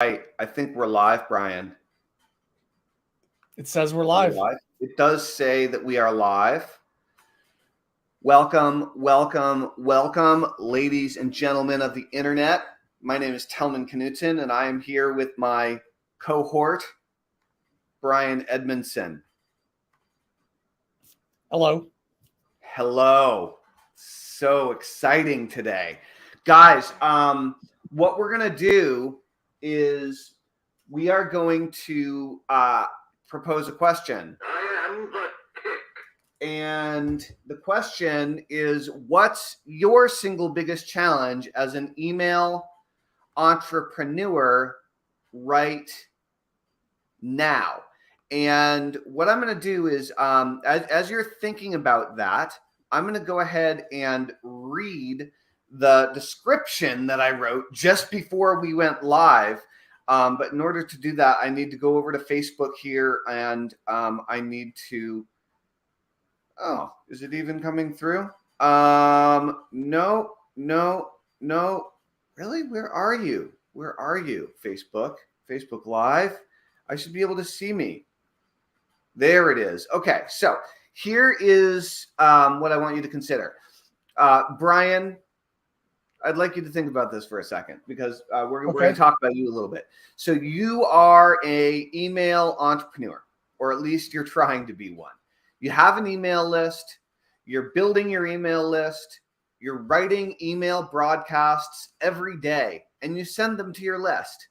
Right. I think we're live, Brian. It says we're live. It does say that we are live. Welcome, welcome, welcome, ladies and gentlemen of the internet. My name is Tellman Knutson, and I am here with my cohort, Brian Edmondson. Hello. Hello. So exciting today. Guys, what we're going to do is we are going to propose a question. I am the kick. And the question is, what's your single biggest challenge as an email entrepreneur right now? And what I'm going to do is, as you're thinking about that, I'm going to go ahead and read the description that I wrote just before we went live. But in order to do that, I need to go over to Facebook here, and I need to. Oh, is it even coming through? No. Really? Where are you? Where are you? Facebook Live. I should be able to see me. There it is. Okay, so here is what I want you to consider. Brian, I'd like you to think about this for a second because we're going to talk about you a little bit. So you are an email entrepreneur, or at least you're trying to be one. You have an email list. You're building your email list. You're writing email broadcasts every day, and you send them to your list.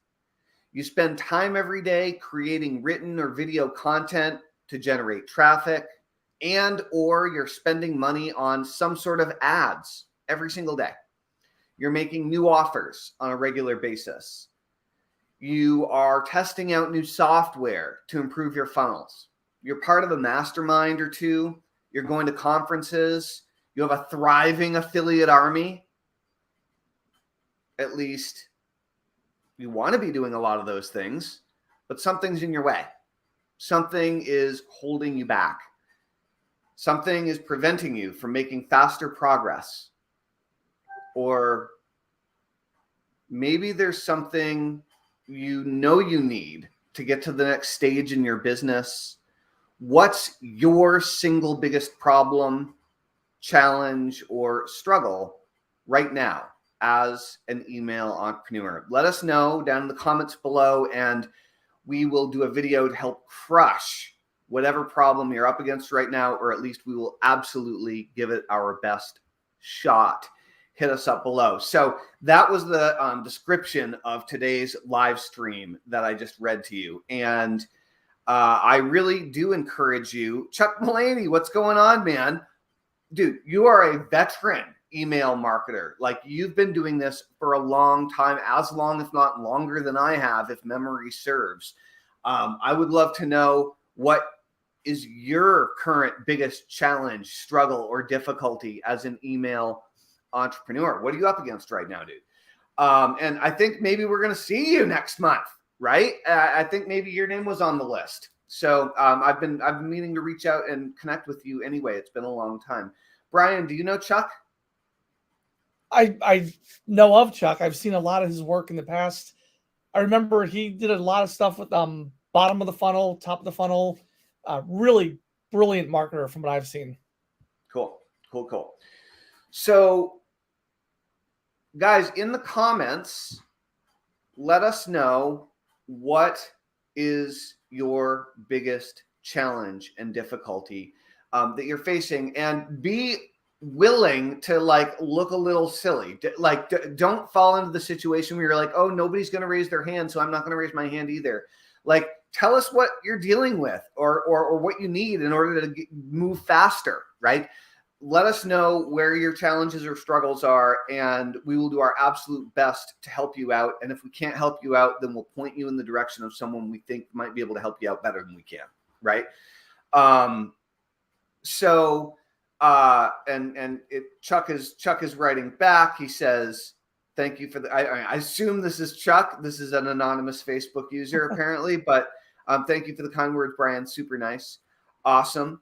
You spend time every day creating written or video content to generate traffic, and or you're spending money on some sort of ads every single day. You're making new offers on a regular basis. You are testing out new software to improve your funnels. You're part of a mastermind or two. You're going to conferences. You have a thriving affiliate army. At least you want to be doing a lot of those things, but something's in your way. Something is holding you back. Something is preventing you from making faster progress. Or maybe there's something you know you need to get to the next stage in your business. What's your single biggest problem, challenge, or struggle right now as an email entrepreneur? Let us know down in the comments below, and we will do a video to help crush whatever problem you're up against right now, or at least we will absolutely give it our best shot. Hit us up below. So that was the description of today's live stream that I just read to you. And I really do encourage you. Chuck Mulaney, what's going on, man? Dude, you are a veteran email marketer. Like, you've been doing this for a long time, as long, if not longer than I have, if memory serves. I would love to know, what is your current biggest challenge, struggle, or difficulty as an email entrepreneur? What are you up against right now, dude? And I think maybe we're going to see you next month, right? I think maybe your name was on the list. So I've been meaning to reach out and connect with you anyway. It's been a long time. Brian, do you know Chuck? I know of Chuck. I've seen a lot of his work in the past. I remember he did a lot of stuff with bottom of the funnel, top of the funnel. Really brilliant marketer from what I've seen. Cool. So, guys, in the comments, let us know, what is your biggest challenge and difficulty that you're facing, and be willing to look a little silly. Don't fall into the situation where you're like, oh, nobody's going to raise their hand, so I'm not going to raise my hand either. Tell us what you're dealing with, or what you need in order to move faster, right? Let us know where your challenges or struggles are, and we will do our absolute best to help you out. And if we can't help you out, then we'll point you in the direction of someone we think might be able to help you out better than we can, right? Chuck is writing back. He says, thank you for the, I assume this is Chuck. This is an anonymous Facebook user apparently, but thank you for the kind words, Brian. Super nice. Awesome.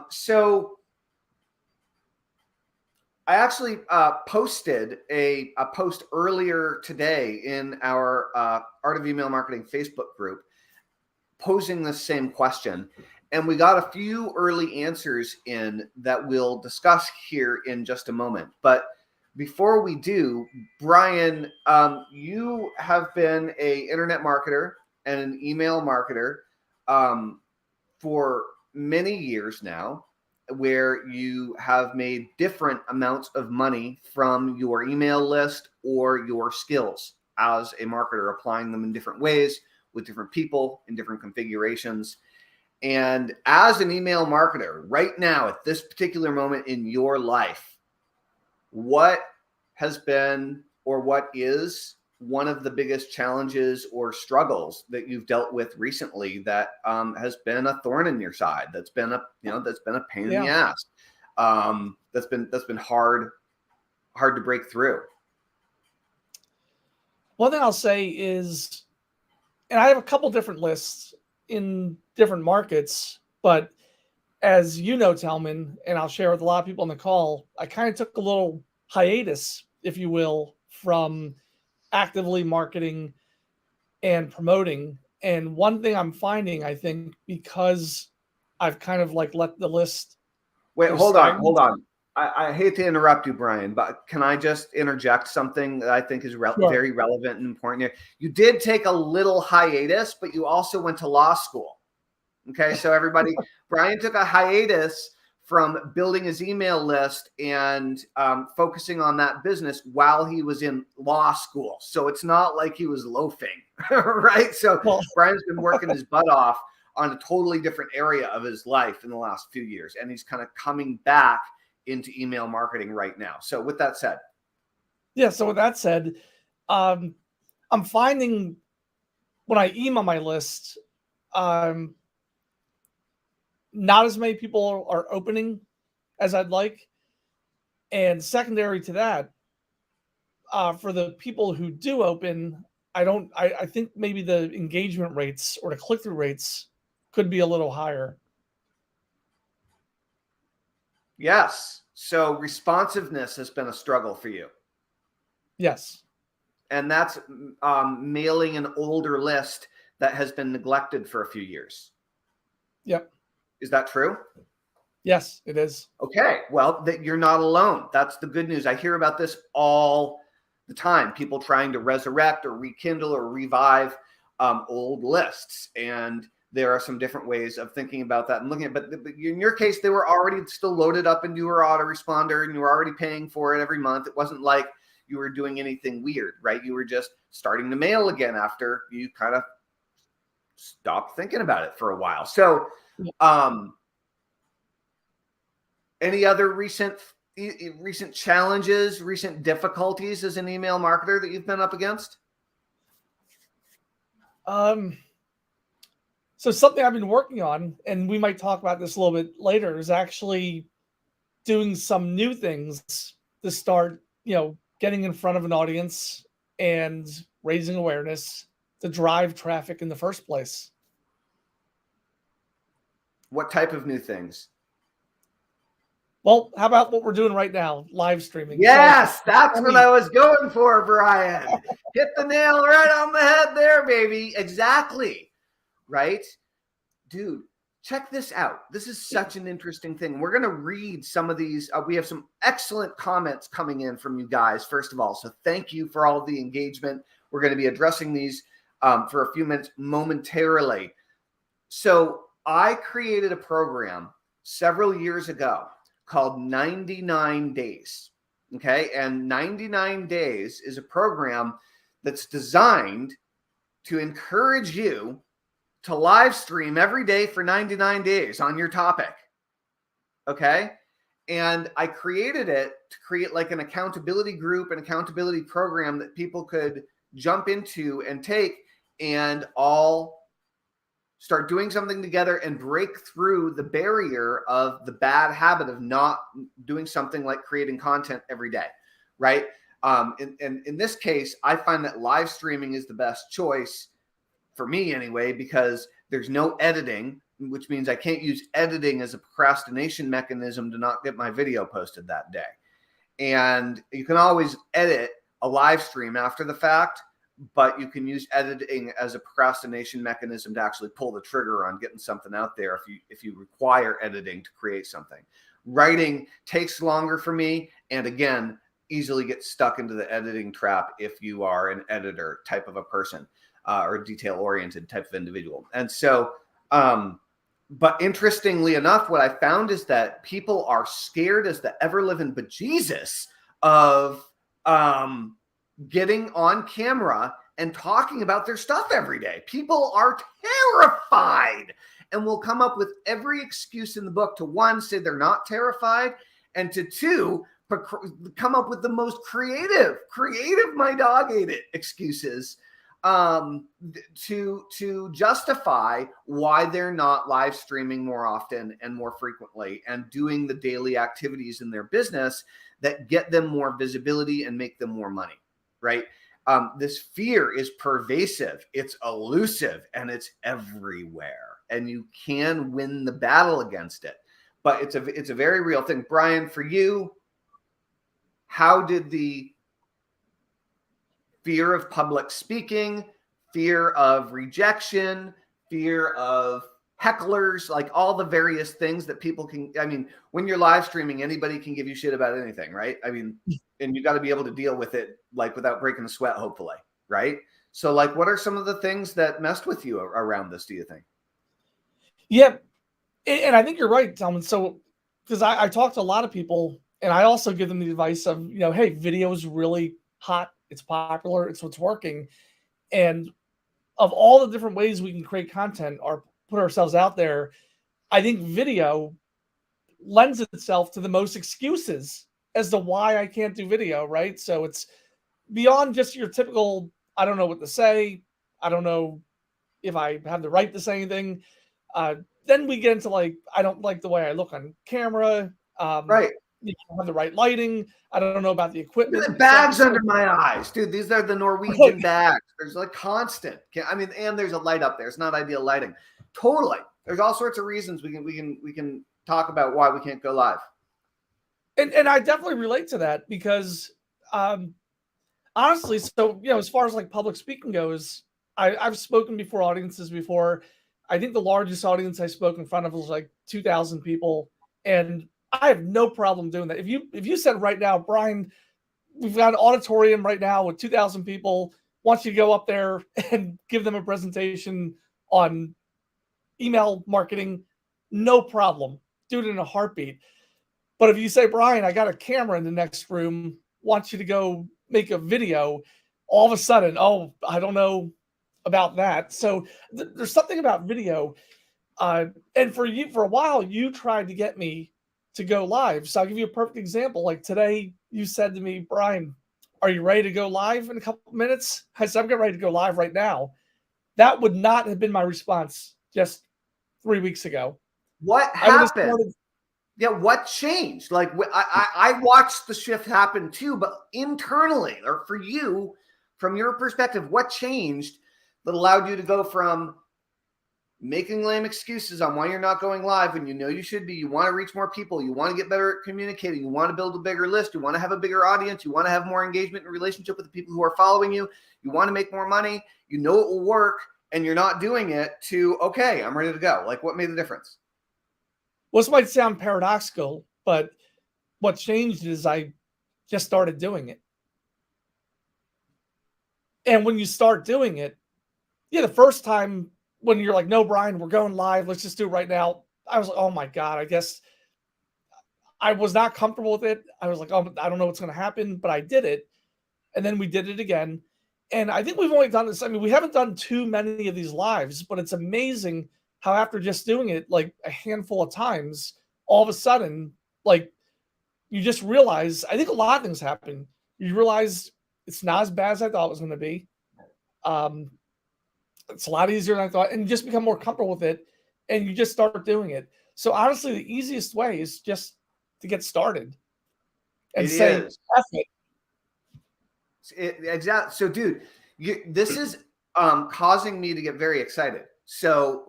So I actually posted a post earlier today in our Art of Email Marketing Facebook group posing the same question. And we got a few early answers in that we'll discuss here in just a moment. But before we do, Brian, you have been an internet marketer and an email marketer for many years now, where you have made different amounts of money from your email list or your skills as a marketer, applying them in different ways with different people in different configurations. And as an email marketer right now, at this particular moment in your life, what has been or what is one of the biggest challenges or struggles that you've dealt with recently that has been a thorn in your side, that's been a pain in the ass, that's been hard to break through? One thing I'll say is, and I have a couple different lists in different markets, but as you know, Tellman, and I'll share with a lot of people on the call, I kind of took a little hiatus, if you will, from actively marketing and promoting. And one thing I'm finding, I think, because I've kind of like let the list. Wait, hold on. I hate to interrupt you, Brian, but can I just interject something that I think is very relevant and important here? You did take a little hiatus, but you also went to law school. Okay, so everybody, Brian took a hiatus from building his email list and focusing on that business while he was in law school. So it's not like he was loafing, right? So Brian's been working his butt off on a totally different area of his life in the last few years, and he's kind of coming back into email marketing right now. So with that said. Yeah, so with that said, I'm finding when I email my list, not as many people are opening as I'd like. And secondary to that, for the people who do open, I think maybe the engagement rates or the click-through rates could be a little higher. Yes. So responsiveness has been a struggle for you. Yes. And that's mailing an older list that has been neglected for a few years. Yep. Is that true? Yes, it is. Okay. Well, you're not alone. That's the good news. I hear about this all the time. People trying to resurrect or rekindle or revive old lists. And there are some different ways of thinking about that and looking at, but in your case, they were already still loaded up into your autoresponder and you were already paying for it every month. It wasn't like you were doing anything weird, right? You were just starting to mail again after you kind of stopped thinking about it for a while. So, any other recent challenges, recent difficulties as an email marketer that you've been up against? So something I've been working on, and we might talk about this a little bit later, is actually doing some new things to start, getting in front of an audience and raising awareness to drive traffic in the first place. What type of new things? Well, how about what we're doing right now, live streaming? Yes, that's what I was going for, Brian. Hit the nail right on the head there, baby. Exactly. Right? Dude, check this out. This is such an interesting thing. We're going to read some of these. We have some excellent comments coming in from you guys, first of all. So thank you for all of the engagement. We're going to be addressing these for a few minutes momentarily. So I created a program several years ago called 99 Days. Okay. And 99 Days is a program that's designed to encourage you to live stream every day for 99 days on your topic. Okay. And I created it to create like an accountability group, an accountability program that people could jump into and take and all start doing something together and break through the barrier of the bad habit of not doing something like creating content every day. Right. In this case, I find that live streaming is the best choice for me anyway, because there's no editing, which means I can't use editing as a procrastination mechanism to not get my video posted that day. And you can always edit a live stream after the fact, but you can use editing as a procrastination mechanism to actually pull the trigger on getting something out there if you require editing to create something. Writing takes longer for me, and again, easily get stuck into the editing trap if you are an editor type of a person or detail-oriented type of individual. And so, but interestingly enough, what I found is that people are scared as the ever-living bejesus of getting on camera and talking about their stuff every day. People are terrified and will come up with every excuse in the book to, one, say they're not terrified, and to two, come up with the most creative, my dog ate it excuses to justify why they're not live streaming more often and more frequently and doing the daily activities in their business that get them more visibility and make them more money, right? This fear is pervasive, it's elusive, and it's everywhere. And you can win the battle against it, but it's a very real thing. Brian, for you, how did the fear of public speaking, fear of rejection, fear of hecklers, like all the various things that people can, I mean, when you're live streaming, anybody can give you shit about anything, right? I mean, and you got to be able to deal with it, like, without breaking a sweat, hopefully, right? So, like, what are some of the things that messed with you around this, do you think? Yeah. And I think you're right, Tellman. So, because I talk to a lot of people, and I also give them the advice of, hey, video is really hot. It's popular. It's what's working. And of all the different ways we can create content or put ourselves out there, I think video lends itself to the most excuses as to why I can't do video, right? So it's beyond just your typical, I don't know what to say. I don't know if I have the right to say anything. Then we get into, like, I don't like the way I look on camera. Right. You don't have the right lighting. I don't know about the equipment. The bags under my eyes, dude. These are the Norwegian bags. There's like constant. I mean, and there's a light up there. It's not ideal lighting. Totally. There's all sorts of reasons we can talk about why we can't go live. And I definitely relate to that because, honestly, so as far as like public speaking goes, I've spoken before audiences before. I think the largest audience I spoke in front of was like 2,000 people, and I have no problem doing that. If you said right now, Brian, we've got an auditorium right now with 2,000 people, want you to go up there and give them a presentation on email marketing, no problem. Do it in a heartbeat. But if you say, Brian, I got a camera in the next room, want you to go make a video, all of a sudden, oh, I don't know about that. So there's something about video. And for you, for a while, you tried to get me to go live. So I'll give you a perfect example. Like today, you said to me, Brian, are you ready to go live in a couple of minutes? I said, I'm getting ready to go live right now. That would not have been my response just 3 weeks ago. What happened? Yeah, what changed? Like, I watched the shift happen too, but internally, or for you, from your perspective, what changed that allowed you to go from making lame excuses on why you're not going live when you know you should be, you want to reach more people, you want to get better at communicating, you want to build a bigger list, you want to have a bigger audience, you want to have more engagement and relationship with the people who are following you, you want to make more money, you know it will work, and you're not doing it, to, okay, I'm ready to go. Like, what made the difference? Well, this might sound paradoxical, but what changed is I just started doing it. And when you start doing it, the first time when you're like, no, Brian, we're going live, let's just do it right now. I was like, oh my God, I guess I was not comfortable with it. I was like, oh, I don't know what's going to happen, but I did it. And then we did it again. And I think we've only done this. I mean, we haven't done too many of these lives, but it's amazing how after just doing it like a handful of times, all of a sudden, like, you just realize, I think a lot of things happen. You realize it's not as bad as I thought it was going to be. It's a lot easier than I thought, and you just become more comfortable with it, and you just start doing it. So honestly, the easiest way is just to get started and say, F it. Exactly. So, dude, this is causing me to get very excited. So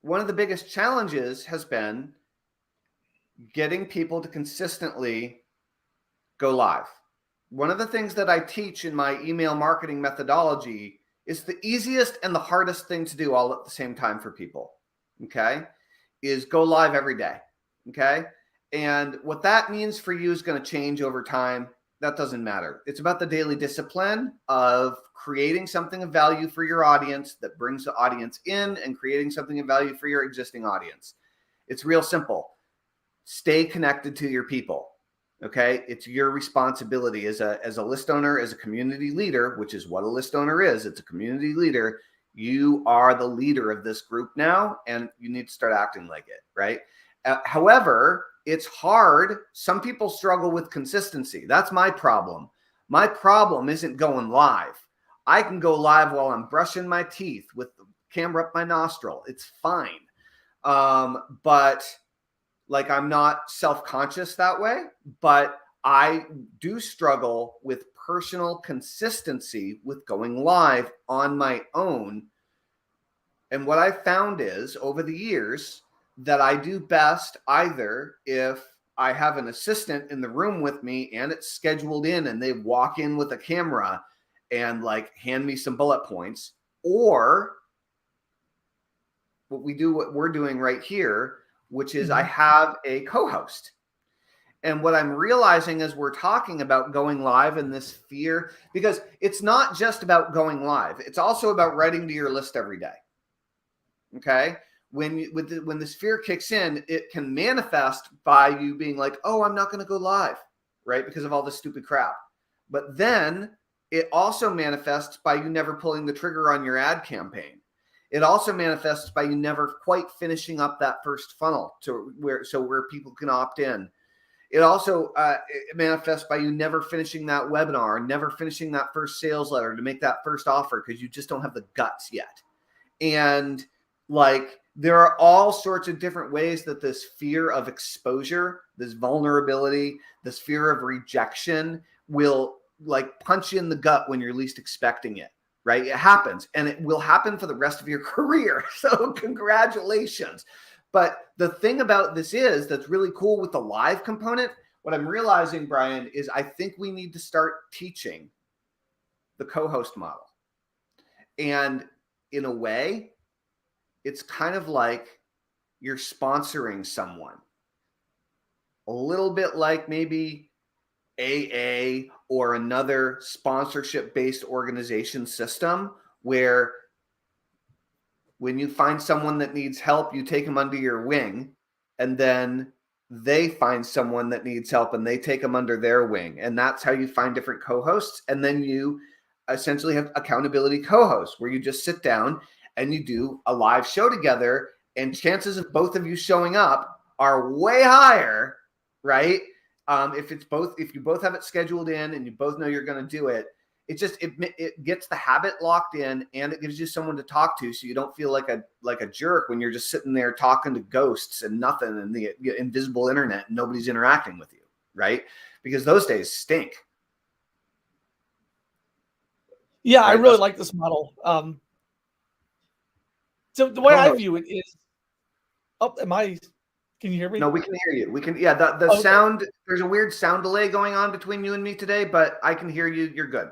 one of the biggest challenges has been getting people to consistently go live. One of the things that I teach in my email marketing methodology is the easiest and the hardest thing to do all at the same time for people, okay, is go live every day, okay? And what that means for you is going to change over time. That doesn't matter. It's about the daily discipline of creating something of value for your audience that brings the audience in and creating something of value for your existing audience. It's real simple. Stay connected to your people. Okay. It's your responsibility as a list owner, as a community leader, which is what a list owner is. It's a community leader. You are the leader of this group now, and you need to start acting like it. Right. However, it's hard. Some people struggle with consistency. That's my problem. My problem isn't going live. I can go live while I'm brushing my teeth with the camera up my nostril. It's fine. But like, I'm not self-conscious that way, but I do struggle with personal consistency with going live on my own. And what I found is over the years that I do best either if I have an assistant in the room with me and it's scheduled in and they walk in with a camera and like hand me some bullet points, or what we're doing right here, which is I have a co-host. And what I'm realizing as we're talking about going live and this fear, because it's not just about going live, it's also about writing to your list every day. Okay. When this fear kicks in, it can manifest by you being like, oh, I'm not going to go live, right? Because of all this stupid crap. But then it also manifests by you never pulling the trigger on your ad campaign. It also manifests by you never quite finishing up that first funnel to where people can opt in. It also it manifests by you never finishing that webinar, never finishing that first sales letter to make that first offer because you just don't have the guts yet. And like, there are all sorts of different ways that this fear of exposure, this vulnerability, this fear of rejection will like punch you in the gut when you're least expecting it. Right? It happens, and it will happen for the rest of your career. So congratulations. But the thing about this is that's really cool with the live component. What I'm realizing, Brian, is I think we need to start teaching the co-host model. And in a way, it's kind of like you're sponsoring someone. A little bit like maybe AA or another sponsorship-based organization system where when you find someone that needs help, you take them under your wing, and then they find someone that needs help and they take them under their wing. And that's how you find different co-hosts. And then you essentially have accountability co-hosts where you just sit down and you do a live show together, and chances of both of you showing up are way higher, right? If you both have it scheduled in and you both know you're going to do it, it gets the habit locked in, and it gives you someone to talk to, so you don't feel like a jerk when you're just sitting there talking to ghosts and nothing and the invisible internet and nobody's interacting with you, right? Because those days stink. Yeah, right? I really That's like this model. So the way I view it is, can you hear me? No, we can hear you. We can, yeah, the okay. Sound, there's a weird sound delay going on between you and me today, but I can hear you. You're good.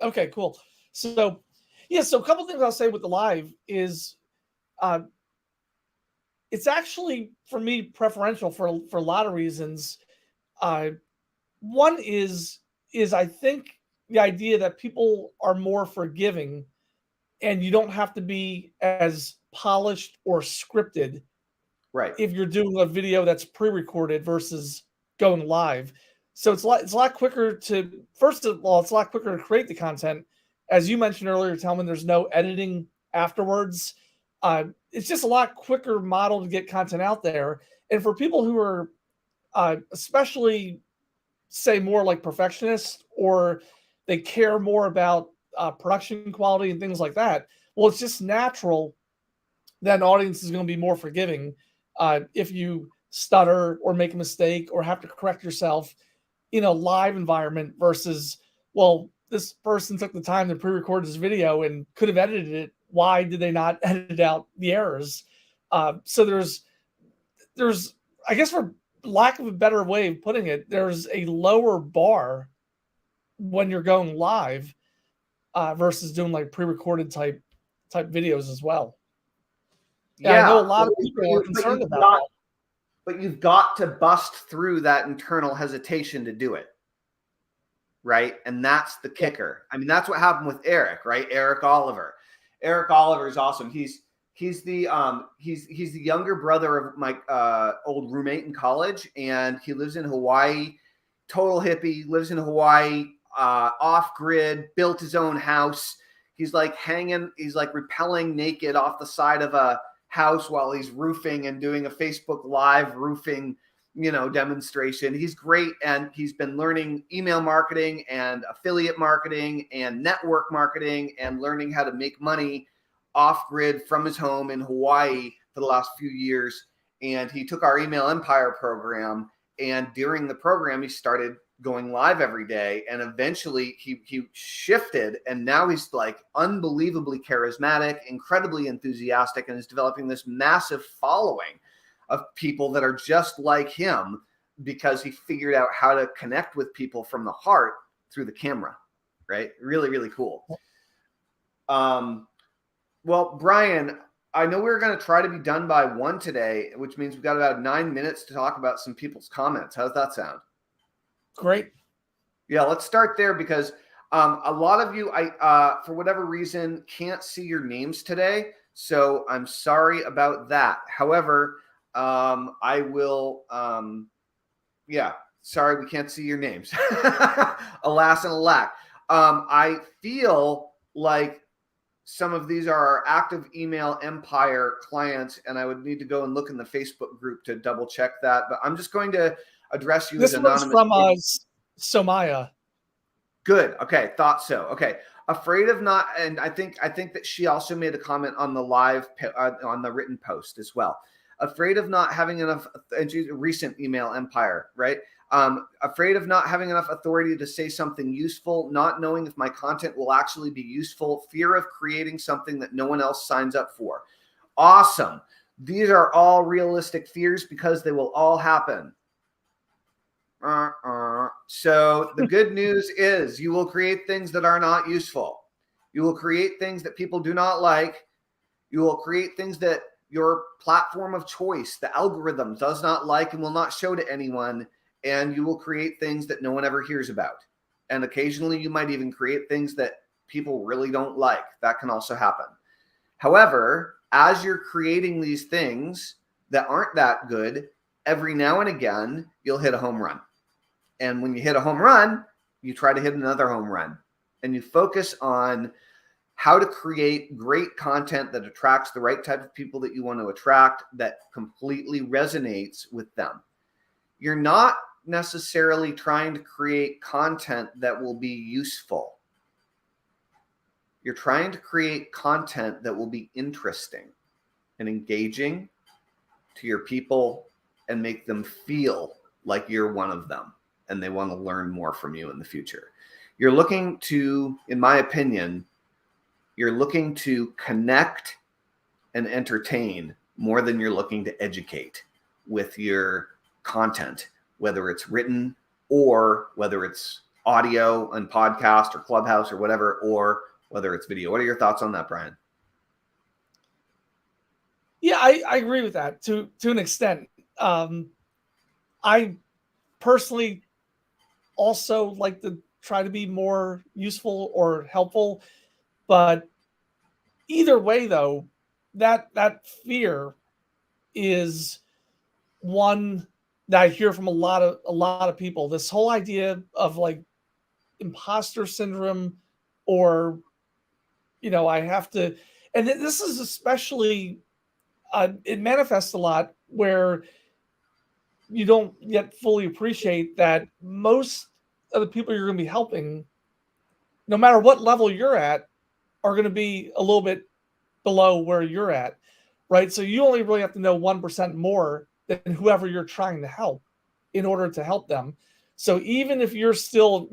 Okay, cool. So, yeah, so a couple things I'll say with the live is it's actually, for me, preferential for a lot of reasons. One is I think the idea that people are more forgiving and you don't have to be as polished or scripted. Right. If you're doing a video that's pre-recorded versus going live. So it's a lot quicker to, first of all, it's a lot quicker to create the content. As you mentioned earlier, Tellman, there's no editing afterwards. It's just a lot quicker model to get content out there. And for people who are especially, say, more like perfectionists, or they care more about production quality and things like that, well, it's just natural that an audience is going to be more forgiving if you stutter or make a mistake or have to correct yourself in a live environment versus, well, this person took the time to pre-record this video and could have edited it. Why did they not edit out the errors? So there's, I guess, for lack of a better way of putting it, there's a lower bar when you're going live versus doing like pre-recorded type videos as well. Yeah, I know a lot of people are concerned about that. But you've got to bust through that internal hesitation to do it. Right. And that's the kicker. I mean, that's what happened with Eric, right? Eric Oliver. Eric Oliver is awesome. He's the younger brother of my old roommate in college, and he lives in Hawaii. Total hippie, lives in Hawaii, off grid, built his own house. He's like rappelling naked off the side of a house while he's roofing and doing a Facebook Live roofing, demonstration. He's great. And he's been learning email marketing and affiliate marketing and network marketing and learning how to make money off grid from his home in Hawaii for the last few years. And he took our Email Empire program. And during the program, he started going live every day. And eventually he shifted. And now he's like unbelievably charismatic, incredibly enthusiastic, and is developing this massive following of people that are just like him because he figured out how to connect with people from the heart through the camera, right? Really, really cool. Well, Brian, I know we were going to try to be done by 1 today, which means we've got about 9 minutes to talk about some people's comments. How's that sound? Great. Yeah, let's start there because a lot of you, for whatever reason, can't see your names today. So I'm sorry about that. However, I will, sorry, we can't see your names. Alas and alack. I feel like some of these are our active Email Empire clients, and I would need to go and look in the Facebook group to double check that. But I'm just going to address you as anonymous. This was from Somaya. Good. Okay. Thought so. Okay. Afraid of not, and I think that she also made a comment on the live, on the written post as well. Afraid of not having enough, and she's a recent Email Empire, right? Afraid of not having enough authority to say something useful, not knowing if my content will actually be useful, fear of creating something that no one else signs up for. Awesome. These are all realistic fears because they will all happen. So the good news is you will create things that are not useful. You will create things that people do not like. You will create things that your platform of choice, the algorithm, does not like and will not show to anyone. And you will create things that no one ever hears about. And occasionally you might even create things that people really don't like. That can also happen. However, as you're creating these things that aren't that good, every now and again, you'll hit a home run. And when you hit a home run, you try to hit another home run. And you focus on how to create great content that attracts the right type of people that you want to attract, that completely resonates with them. You're not necessarily trying to create content that will be useful. You're trying to create content that will be interesting and engaging to your people and make them feel like you're one of them and they want to learn more from you in the future. You're looking to, in my opinion, you're looking to connect and entertain more than you're looking to educate with your content, whether it's written or whether it's audio and podcast or Clubhouse or whatever, or whether it's video. What are your thoughts on that, Brian? Yeah, I agree with that to an extent. I personally also like to try to be more useful or helpful, but either way, though, that fear is one that I hear from a lot of people. This whole idea of like imposter syndrome, or I have to, and this is especially it manifests a lot where you don't yet fully appreciate that most of the people you're going to be helping, no matter what level you're at, are going to be a little bit below where you're at, right? So you only really have to know 1% more than whoever you're trying to help in order to help them. So even if you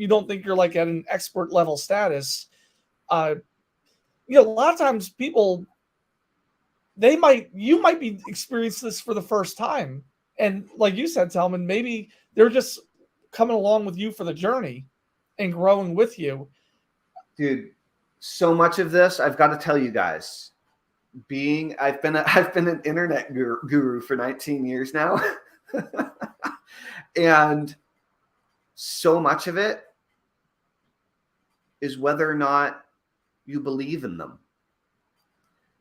don't think you're like at an expert level status, a lot of times people, you might be experiencing this for the first time, And like you said, Tellman, maybe they're just coming along with you for the journey and growing with you. Dude, so much of this, I've got to tell you guys, I've been an internet guru for 19 years now. And so much of it is whether or not you believe in them.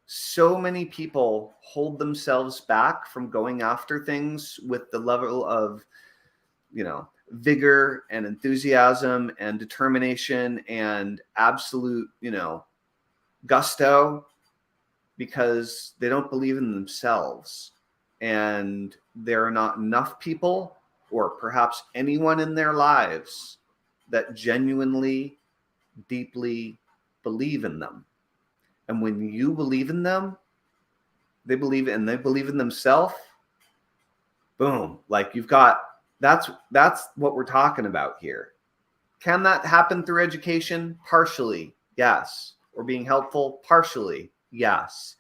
So many people hold themselves back from going after things with the level of, vigor and enthusiasm and determination and absolute, gusto, because they don't believe in themselves. And there are not enough people, or perhaps anyone in their lives, that genuinely, deeply believe in them. And when you believe in them, they believe in themselves. Boom. Like that's what we're talking about here. Can that happen through education? Partially, yes. Or being helpful? Partially, yes.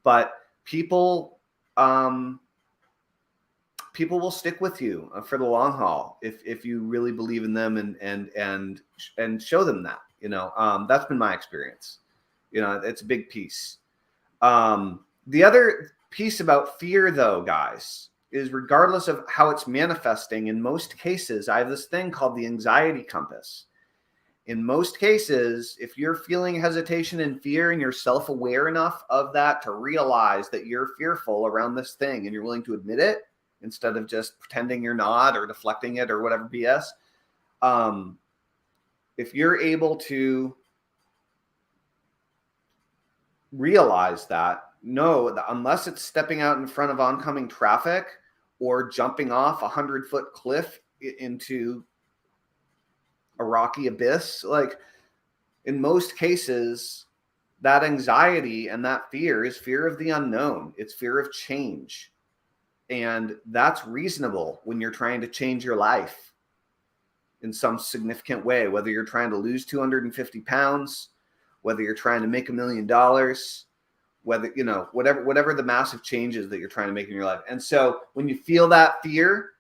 But people will stick with you for the long haul if you really believe in them and show them that. That's been my experience. It's a big piece. The other piece about fear, though, guys, is regardless of how it's manifesting, in most cases, I have this thing called the anxiety compass. In most cases, if you're feeling hesitation and fear and you're self-aware enough of that to realize that you're fearful around this thing and you're willing to admit it instead of just pretending you're not or deflecting it or whatever BS, if you're able to realize that, know that unless it's stepping out in front of oncoming traffic or jumping off a 100-foot cliff into a rocky abyss, like in most cases, that anxiety and that fear is fear of the unknown. It's fear of change. And that's reasonable when you're trying to change your life in some significant way, whether you're trying to lose 250 pounds, whether you're trying to make $1 million, whether, whatever the massive changes that you're trying to make in your life. And so when you feel that fear,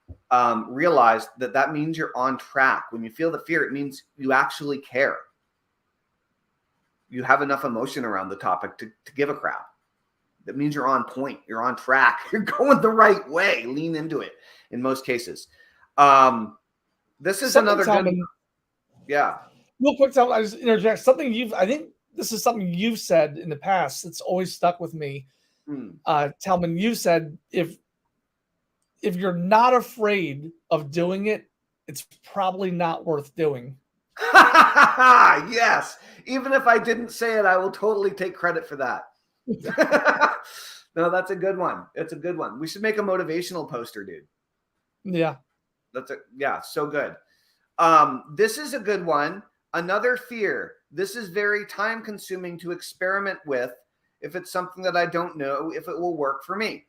realize that means you're on track. When you feel the fear, it means you actually care. You have enough emotion around the topic to give a crap. That means you're on point. You're on track. You're going the right way. Lean into it in most cases. This is another good. Yeah. Real quick, I just interject something I think this is something you've said in the past that's always stuck with me. Tellman, you said if you're not afraid of doing it, it's probably not worth doing. Yes. Even if I didn't say it, I will totally take credit for that. No, that's a good one. It's a good one. We should make a motivational poster, dude. Yeah. So good. This is a good one. Another fear. This is very time consuming to experiment with if it's something that I don't know if it will work for me.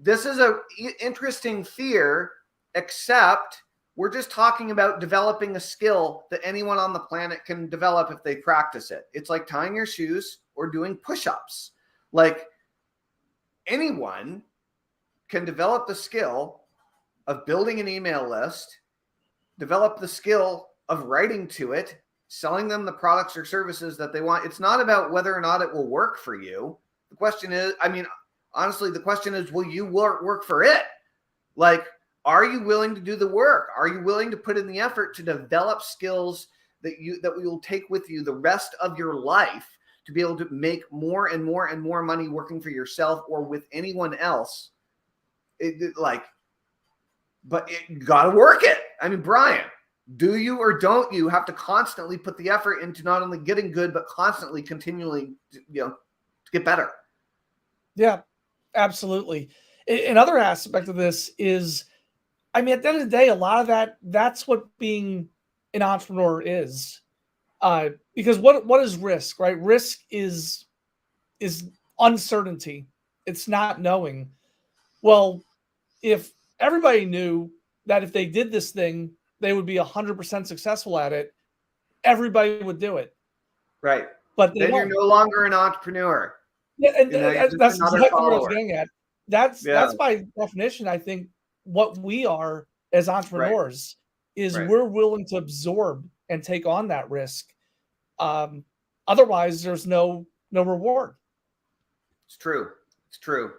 This is an interesting fear, except we're just talking about developing a skill that anyone on the planet can develop if they practice it. It's like tying your shoes or doing push-ups. Like anyone can develop the skill of building an email list, develop the skill of writing to it, selling them the products or services that they want. It's not about whether or not it will work for you. The question is, honestly, the question is, will you work for it? Like, are you willing to do the work? Are you willing to put in the effort to develop skills that will take with you the rest of your life to be able to make more and more and more money working for yourself or with anyone else? But you got to work it. Brian, do you or don't you have to constantly put the effort into not only getting good, but constantly, continually, to get better? Yeah, absolutely. Another aspect of this is, at the end of the day, a lot of that's what being an entrepreneur is. Because what is risk, right? Risk is uncertainty. It's not knowing. Well, if everybody knew that if they did this thing, they would be 100% successful at it, everybody would do it. Right. But then you're no longer an entrepreneur. Yeah, and that's exactly what I was getting at. That's by definition, I think, what we are as entrepreneurs is Right. we're willing to absorb and take on that risk. Otherwise, there's no reward. It's true. It's true.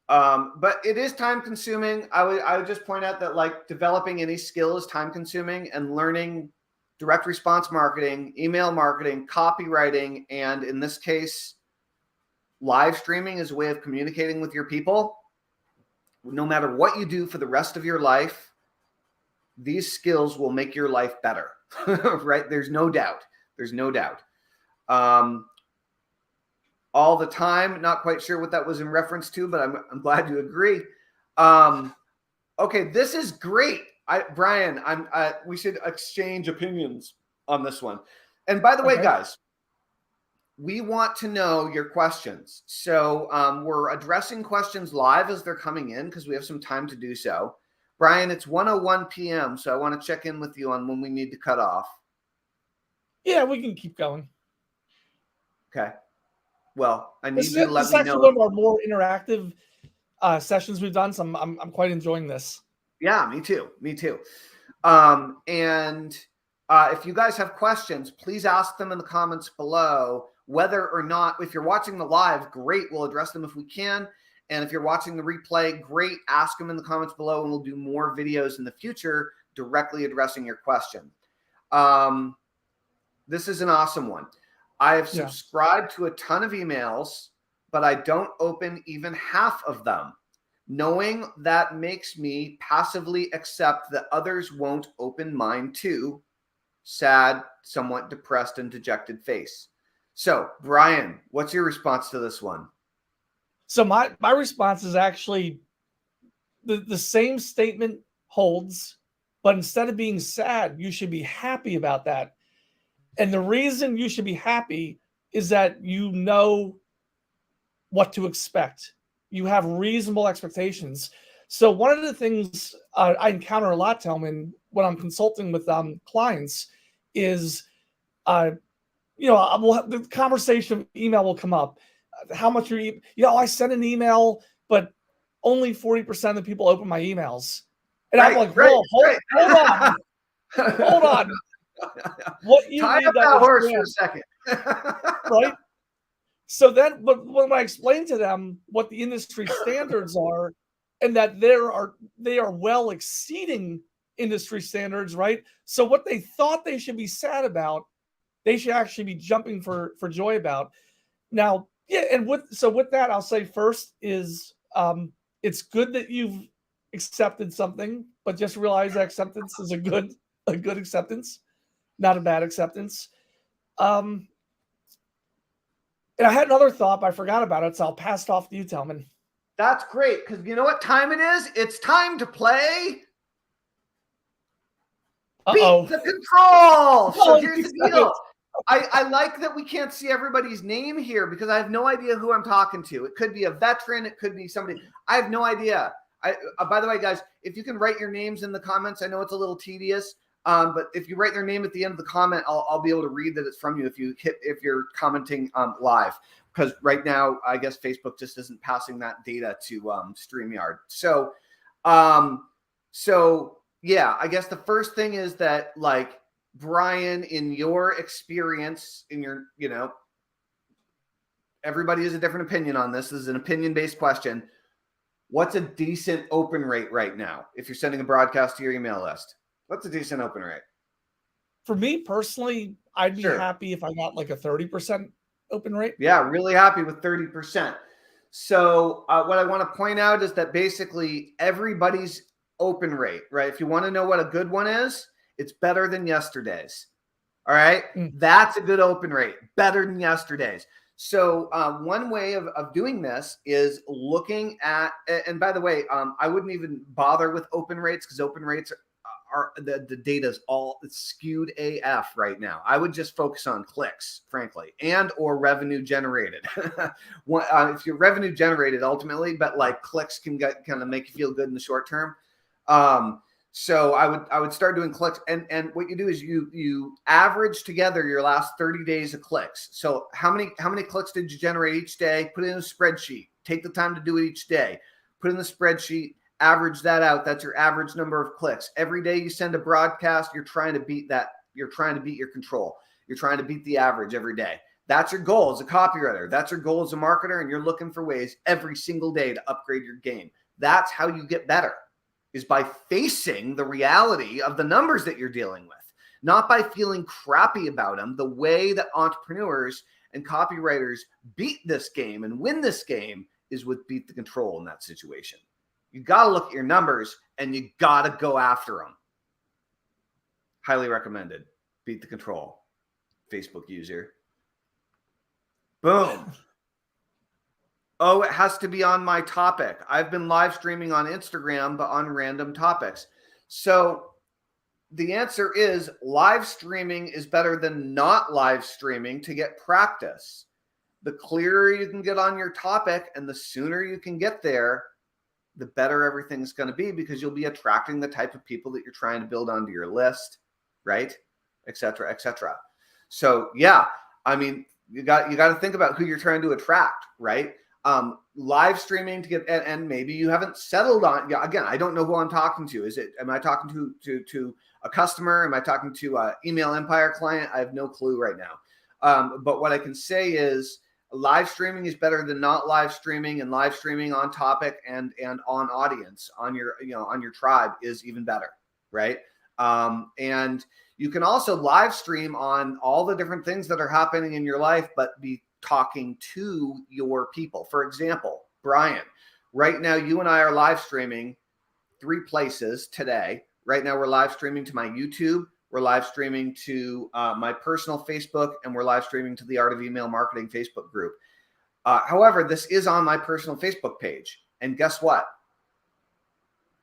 But it is time consuming. I would just point out that like developing any skill is time consuming, and learning direct response marketing, email marketing, copywriting, and in this case, live streaming is a way of communicating with your people. No matter what you do for the rest of your life, these skills will make your life better, right? There's no doubt. There's no doubt. All the time, not quite sure what that was in reference to, but I'm glad you agree. Okay, this is great. Brian, we should exchange opinions on this one. And by the way, guys, we want to know your questions. So we're addressing questions live as they're coming in because we have some time to do so. Brian, it's 1:01 p.m., so I want to check in with you on when we need to cut off. Yeah, we can keep going. Okay. Well, I need you to let me know. This is actually one of our more interactive sessions we've done, so I'm quite enjoying this. Yeah, me too. Me too. If you guys have questions, please ask them in the comments below. Whether or not, if you're watching the live, great, we'll address them if we can. And if you're watching the replay, great, ask them in the comments below, and we'll do more videos in the future directly addressing your question. This is an awesome one. I have subscribed to a ton of emails, but I don't open even half of them. Knowing that makes me passively accept that others won't open mine too. Sad, somewhat depressed and dejected face. So, Brian, what's your response to this one? So my response is actually the same statement holds, but instead of being sad, you should be happy about that. And the reason you should be happy is that you know what to expect. You have reasonable expectations. So one of the things I encounter a lot, Tellman, when I'm consulting with clients is, the conversation email will come up. How much I sent an email, but only 40% of the people open my emails. And I'm like, whoa, hold on. Hold on. What you tie need up that horse for a second. Right? So then, but when I explain to them what the industry standards are, and that they are well exceeding industry standards, right? So what they thought they should be sad about, they should actually be jumping for joy about. Now, yeah, and with that, I'll say first is it's good that you've accepted something, but just realize that acceptance is a good acceptance, not a bad acceptance. And I had another thought, but I forgot about it, so I'll pass it off to you, Tellman. That's great, because you know what time it is? It's time to play Beat the Control. So here's the deal. I like that we can't see everybody's name here because I have no idea who I'm talking to. It could be a veteran. It could be somebody. I have no idea. By the way, guys, if you can write your names in the comments, I know it's a little tedious, but if you write their name at the end of the comment, I'll be able to read that it's from you if you're commenting live. Because right now, I guess Facebook just isn't passing that data to StreamYard. So yeah, I guess the first thing is that, like, Brian, in your experience, everybody has a different opinion on this. This is an opinion-based question. What's a decent open rate right now if you're sending a broadcast to your email list? What's a decent open rate? For me personally, I'd be happy if I got like a 30% open rate. Yeah, really happy with 30%. So what I want to point out is that basically everybody's open rate, right? If you want to know what a good one is, it's better than yesterday's. All right. That's a good open rate, better than yesterday's. So one way of doing this is looking at, and by the way, I wouldn't even bother with open rates because open rates are the data is all skewed AF right now. I would just focus on clicks, frankly, and or revenue generated. If you're revenue generated ultimately, but like clicks can kind of make you feel good in the short term. So I would start doing clicks, and what you do is you average together your last 30 days of clicks. So how many clicks did you generate each day? Put it in a spreadsheet. Take the time to do it each day. Put it in the spreadsheet, Average that out. That's your average number of clicks. Every day you send a broadcast, you're trying to beat that. You're trying to beat your control. You're trying to beat the average every day. That's your goal as a copywriter. That's your goal as a marketer, and you're looking for ways every single day to upgrade your game. That's how you get better, is by facing the reality of the numbers that you're dealing with, not by feeling crappy about them. The way that entrepreneurs and copywriters beat this game and win this game is with beat the control in that situation. You got to look at your numbers and you got to go after them. Highly recommended. Beat the control. Facebook user. Boom. Oh, it has to be on my topic. I've been live streaming on Instagram, but on random topics. So the answer is live streaming is better than not live streaming to get practice. The clearer you can get on your topic and the sooner you can get there, the better everything's going to be, because you'll be attracting the type of people that you're trying to build onto your list, right? Et cetera, et cetera. So yeah, I mean, you got to think about who you're trying to attract, right? Live streaming to get, and maybe you haven't settled on, again, I don't know who I'm talking to. Am I talking to a customer? Am I talking to an email empire client? I have no clue right now. But what I can say is live streaming is better than not live streaming, and live streaming on topic and on audience on your, on your tribe is even better. Right. And you can also live stream on all the different things that are happening in your life, but be talking to your people. For example, Brian, right now you and I are live streaming 3 places today. Right now we're live streaming to my YouTube, we're live streaming to my personal Facebook, and we're live streaming to the Art of Email Marketing Facebook group. However, this is on my personal Facebook page. And guess what?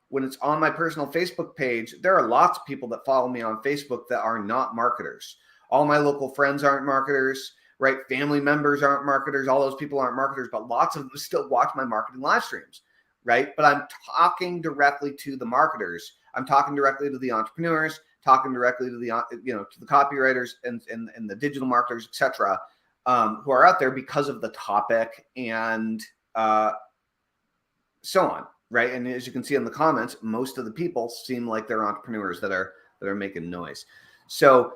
When it's on my personal Facebook page, there are lots of people that follow me on Facebook that are not marketers. All my local friends aren't marketers, right? Family members aren't marketers. All those people aren't marketers, but lots of them still watch my marketing live streams, right? But I'm talking directly to the marketers. I'm talking directly to the entrepreneurs, talking directly to the, to the copywriters and the digital marketers, et cetera, who are out there because of the topic and so on. Right. And as you can see in the comments, most of the people seem like they're entrepreneurs that are making noise. So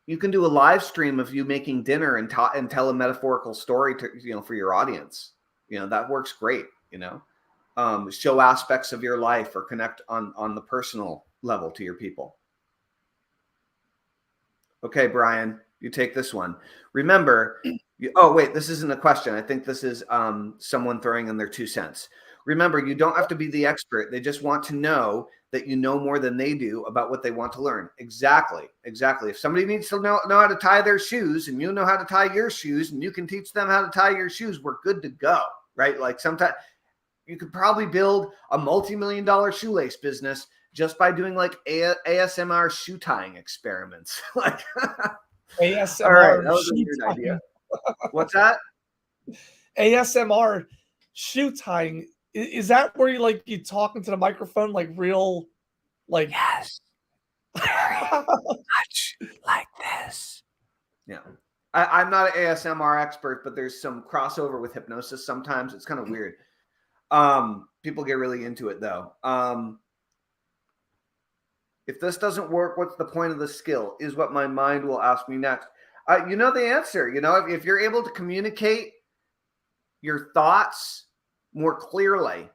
you can do a live stream of you making dinner and tell a metaphorical story to, for your audience. That works great. Show aspects of your life or connect on the personal level to your people. Okay, Brian, you take this one. Remember, oh, wait, this isn't a question. I think this is someone throwing in their 2 cents. Remember, you don't have to be the expert. They just want to know that you know more than they do about what they want to learn. Exactly. If somebody needs to know how to tie their shoes, and you know how to tie your shoes, and you can teach them how to tie your shoes, we're good to go, right? Like sometimes you could probably build a multi-million-dollar shoelace business just by doing like ASMR shoe tying experiments. Like ASMR. All right, that was a weird idea. What's that? ASMR shoe tying. Is that where you talking to the microphone like real, like yes, very much like this? Yeah, I'm not an ASMR expert, but there's some crossover with hypnosis sometimes. It's kind of weird. People get really into it though. If this doesn't work, what's the point of the skill? Is what my mind will ask me next. You know the answer. If you're able to communicate your thoughts more clearly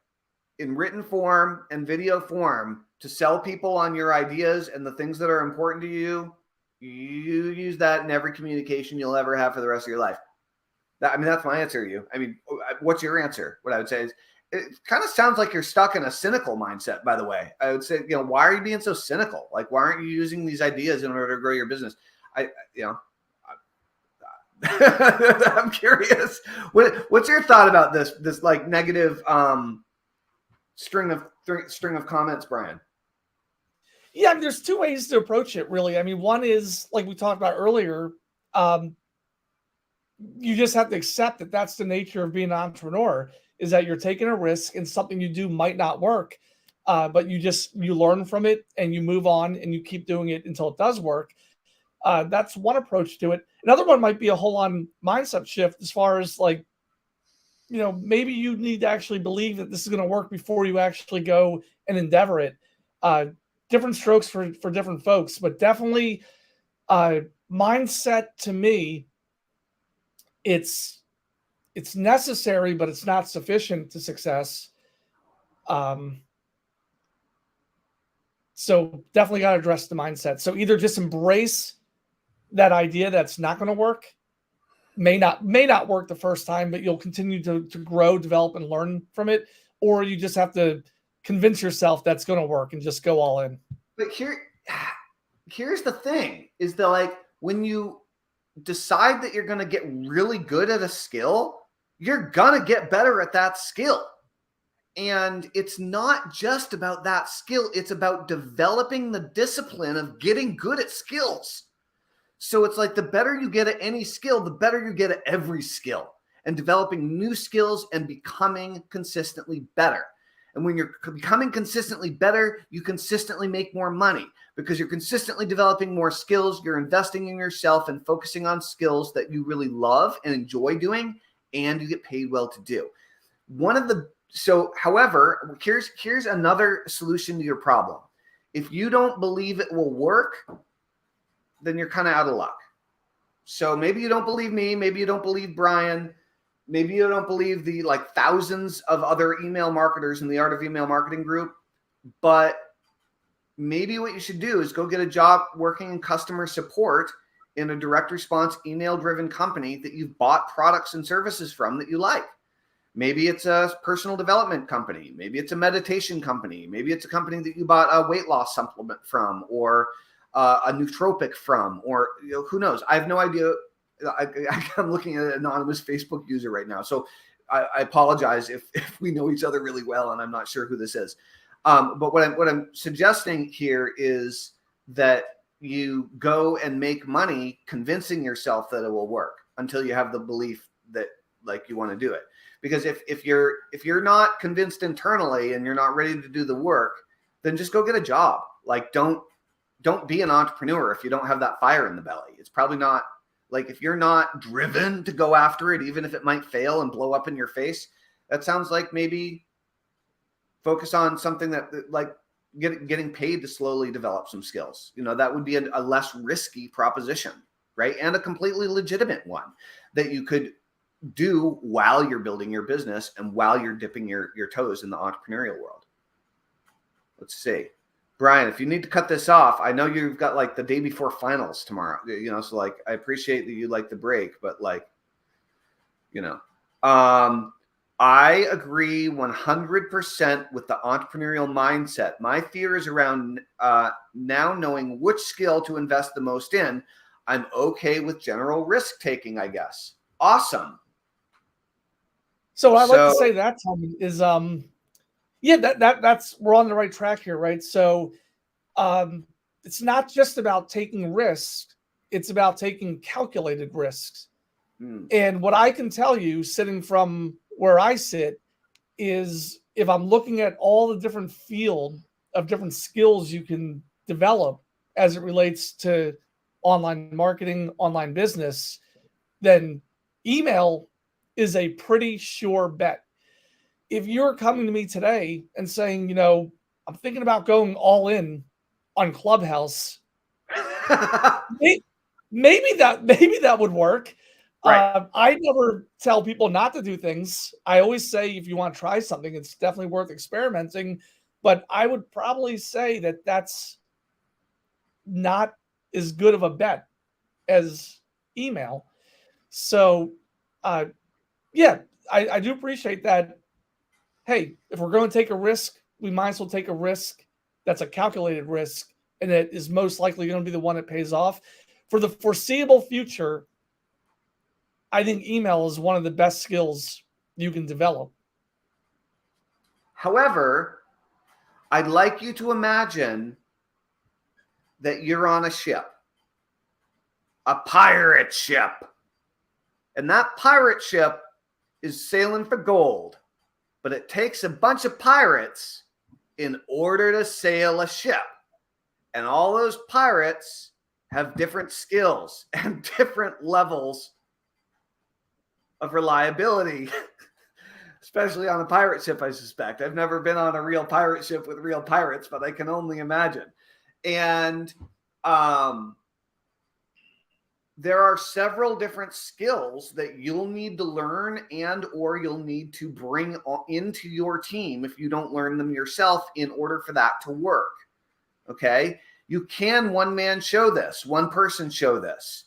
in written form and video form to sell people on your ideas and the things that are important to you, you use that in every communication you'll ever have for the rest of your life. That's my answer to you. What's your answer? What I would say is, it kind of sounds like you're stuck in a cynical mindset, by the way. I would say, why are you being so cynical? Like, why aren't you using these ideas in order to grow your business? I'm curious. What's your thought about this like negative string of comments, Brian? Yeah, there's 2 ways to approach it, really. One is, like we talked about earlier, you just have to accept that that's the nature of being an entrepreneur, is that you're taking a risk and something you do might not work, but you learn from it and you move on and you keep doing it until it does work. That's one approach to it. Another one might be a whole on mindset shift as far as like maybe you need to actually believe that this is going to work before you actually go and endeavor it. Different strokes for different folks, but definitely mindset to me, it's necessary, but it's not sufficient to success. So definitely got to address the mindset. So either just embrace that idea that's not going to work, may not work the first time, but you'll continue to grow, develop, and learn from it, or you just have to convince yourself that's going to work and just go all in. But here's the thing: is that like when you decide that you're going to get really good at a skill, you're going to get better at that skill. And it's not just about that skill. It's about developing the discipline of getting good at skills. So it's like the better you get at any skill, the better you get at every skill, and developing new skills and becoming consistently better. And when you're becoming consistently better, you consistently make more money because you're consistently developing more skills. You're investing in yourself and focusing on skills that you really love and enjoy doing, and you get paid well to do. However, here's another solution to your problem. If you don't believe it will work, then you're kind of out of luck. So maybe you don't believe me, maybe you don't believe Brian, maybe you don't believe the like thousands of other email marketers in the Art of Email Marketing group, but maybe what you should do is go get a job working in customer support in a direct response email driven company that you've bought products and services from that you like. Maybe it's a personal development company. Maybe it's a meditation company. Maybe it's a company that you bought a weight loss supplement from, or a nootropic from, or who knows? I have no idea. I'm looking at an anonymous Facebook user right now, so I apologize if we know each other really well and I'm not sure who this is. But what I'm suggesting here is that you go and make money convincing yourself that it will work until you have the belief that like you want to do it. Because if you're not convinced internally and you're not ready to do the work, then just go get a job. Like don't be an entrepreneur if you don't have that fire in the belly. It's probably not like if you're not driven to go after it, even if it might fail and blow up in your face. That sounds like maybe focus on something that like getting paid to slowly develop some skills. That would be a less risky proposition, right? And a completely legitimate one that you could do while you're building your business and while you're dipping your toes in the entrepreneurial world. Let's see. Brian, if you need to cut this off, I know you've got like the day before finals tomorrow, so like, I appreciate that you like the break, but like, I agree 100% with the entrepreneurial mindset. My fear is around now knowing which skill to invest the most in. I'm okay with general risk taking, I guess. Awesome. So what I'd like to say that, Tellman, is that's we're on the right track here, right? So it's not just about taking risks, it's about taking calculated risks. And what I can tell you, sitting from where I sit, is if I'm looking at all the different field of different skills you can develop as it relates to online marketing, online business, then email is a pretty sure bet. If you're coming to me today and saying, I'm thinking about going all in on Clubhouse, maybe that would work. Right. I never tell people not to do things. I always say, if you want to try something, it's definitely worth experimenting. But I would probably say that that's not as good of a bet as email. So, I do appreciate that. Hey, if we're going to take a risk, we might as well take a risk that's a calculated risk, and it is most likely going to be the one that pays off. For the foreseeable future, I think email is one of the best skills you can develop. However, I'd like you to imagine that you're on a ship, a pirate ship, and that pirate ship is sailing for gold, but it takes a bunch of pirates in order to sail a ship. And all those pirates have different skills and different levels of reliability especially on a pirate ship, I suspect. I've never been on a real pirate ship with real pirates, but I can only imagine. And there are several different skills that you'll need to learn and or you'll need to bring into your team if you don't learn them yourself in order for that to work. Okay? You can one-man show this, one-person show this,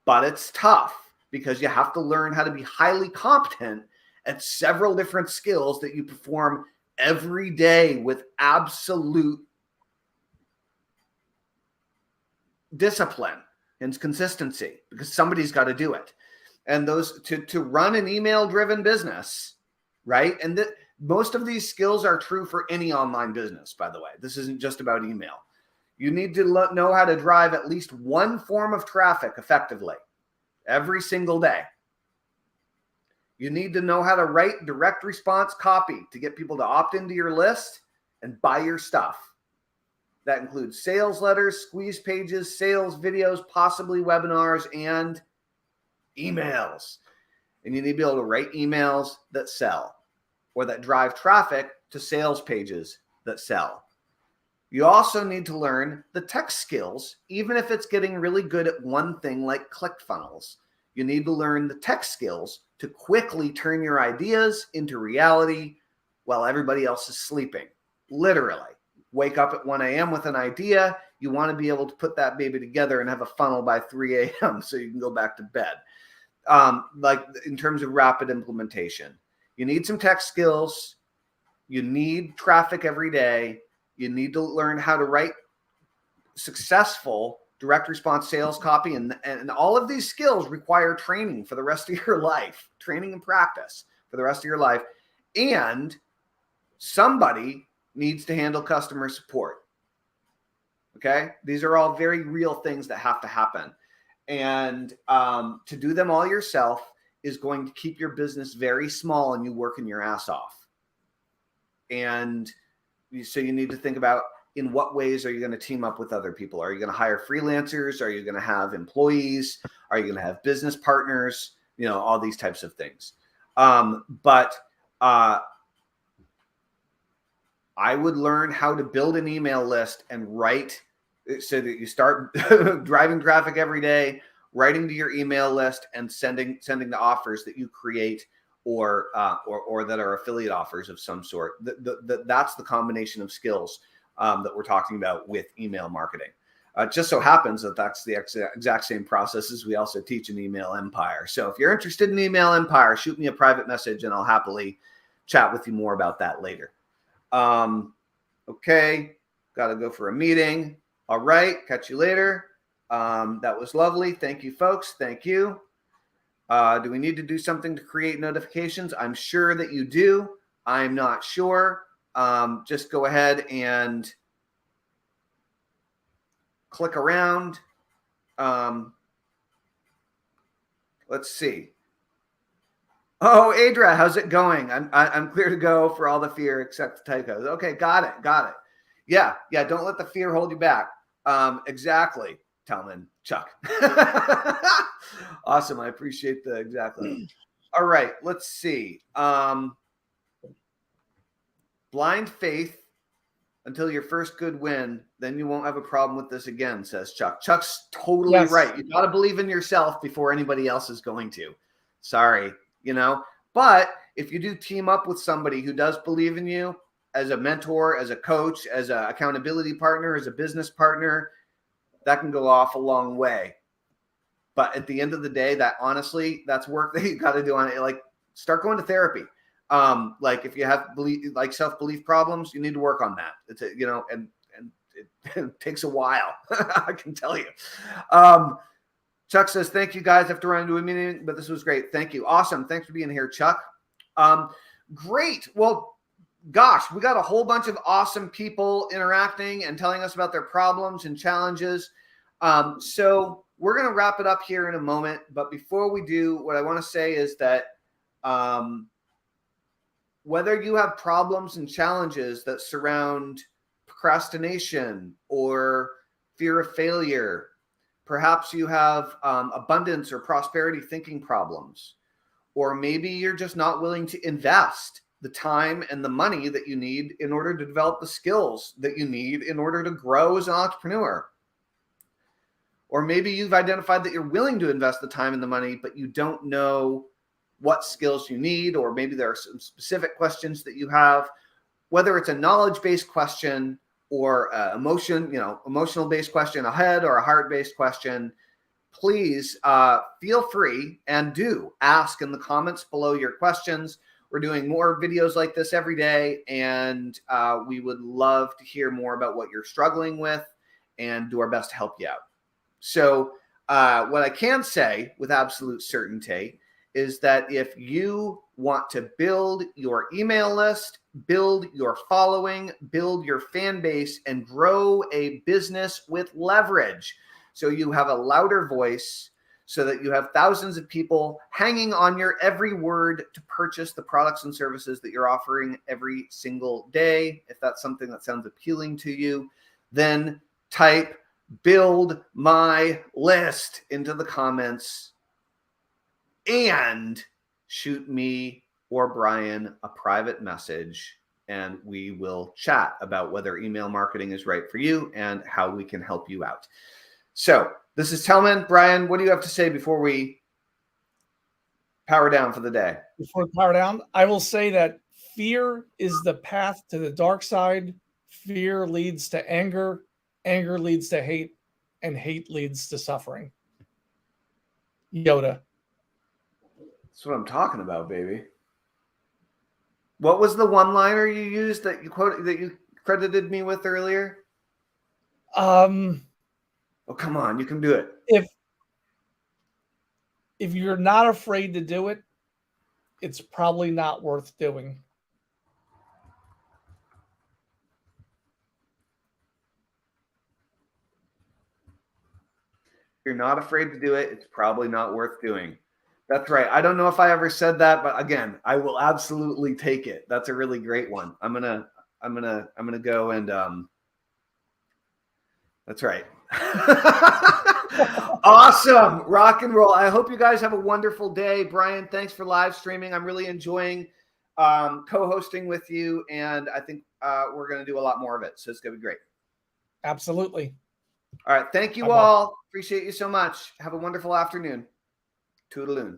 but it's tough because you have to learn how to be highly competent at several different skills that you perform every day with absolute discipline and consistency, because somebody's got to do it. And those to run an email-driven business, right? And most of these skills are true for any online business, by the way. This isn't just about email. You need to know how to drive at least one form of traffic effectively every single day. You need to know how to write direct response copy to get people to opt into your list and buy your stuff. That includes sales letters, squeeze pages, sales videos, possibly webinars, and emails. And you need to be able to write emails that sell or that drive traffic to sales pages that sell. You also need to learn the tech skills, even if it's getting really good at one thing like ClickFunnels. You need to learn the tech skills to quickly turn your ideas into reality while everybody else is sleeping, literally. Wake up at 1 a.m. with an idea. You want to be able to put that baby together and have a funnel by 3 a.m. so you can go back to bed. Like in terms of rapid implementation, you need some tech skills. You need traffic every day. You need to learn how to write successful direct response sales copy. And all of these skills require training for the rest of your life, training and practice for the rest of your life. And somebody needs to handle customer support. Okay. These are all very real things that have to happen. And to do them all yourself is going to keep your business very small and you working your ass off. And so you need to think about, in what ways are you going to team up with other people? Are you going to hire freelancers? Are you going to have employees? Are you going to have business partners? You know, all these types of things. But I would learn how to build an email list and write so that you start driving traffic every day, writing to your email list and sending the offers that you create or that are affiliate offers of some sort. That's the combination of skills that we're talking about with email marketing. It just so happens that that's the exact same processes we also teach in Email Empire. So if you're interested in Email Empire, shoot me a private message and I'll happily chat with you more about that later. Okay, got to go for a meeting. All right, catch you later. That was lovely. Thank you, folks. Thank you. Do we need to do something to create notifications? I'm sure that you do. I'm not sure. Just go ahead and click around. Let's see. Oh, Adra, how's it going? I'm clear to go for all the fear except the typos. Okay, got it. Yeah. Don't let the fear hold you back. Exactly, Tellman, Chuck. Awesome. I appreciate the exactly. All right, let's see. Blind faith until your first good win, then you won't have a problem with this again, says Chuck. Chuck's totally right. You got to believe in yourself before anybody else is going to. Sorry. But if you do team up with somebody who does believe in you as a mentor, as a coach, as an accountability partner, as a business partner, that can go off a long way. But at the end of the day, honestly, that's work that you got to do on it. Like, start going to therapy. Like if you have self-belief problems, you need to work on that. It's and it takes a while. I can tell you. Chuck says, thank you guys. I have to run into a meeting, but this was great. Thank you. Awesome. Thanks for being here, Chuck. Great. Well, gosh, we got a whole bunch of awesome people interacting and telling us about their problems and challenges. So we're going to wrap it up here in a moment. But before we do, what I want to say is that whether you have problems and challenges that surround procrastination or fear of failure, perhaps you have abundance or prosperity thinking problems, or maybe you're just not willing to invest the time and the money that you need in order to develop the skills that you need in order to grow as an entrepreneur. Or maybe you've identified that you're willing to invest the time and the money, but you don't know what skills you need, or maybe there are some specific questions that you have, whether it's a knowledge-based question or emotional-based question, a head or a heart-based question. Please feel free and do ask in the comments below your questions. We're doing more videos like this every day, and we would love to hear more about what you're struggling with and do our best to help you out. So what I can say with absolute certainty is that if you want to build your email list, build your following, build your fan base, and grow a business with leverage, so you have a louder voice, so that you have thousands of people hanging on your every word to purchase the products and services that you're offering every single day. If that's something that sounds appealing to you, then type "build my list" into the comments and shoot me or Brian a private message, and we will chat about whether email marketing is right for you and how we can help you out. So this is Tellman. Brian, what do you have to say before we power down for the day? Before we power down, I will say that fear is the path to the dark side. Fear leads to anger. Anger leads to hate, and hate leads to suffering. Yoda. That's what I'm talking about, baby. What was the one-liner you used that you credited me with earlier? Oh, come on, you can do it. If you're not afraid to do it, it's probably not worth doing. If you're not afraid to do it, it's probably not worth doing. That's right. I don't know if I ever said that, but again, I will absolutely take it. That's a really great one. I'm gonna go and that's right. Awesome. Rock and roll. I hope you guys have a wonderful day. Brian, thanks for live streaming. I'm really enjoying co-hosting with you, and I think we're going to do a lot more of it. So it's going to be great. Absolutely. All right. Thank you all. Appreciate you so much. Have a wonderful afternoon. Toodaloo.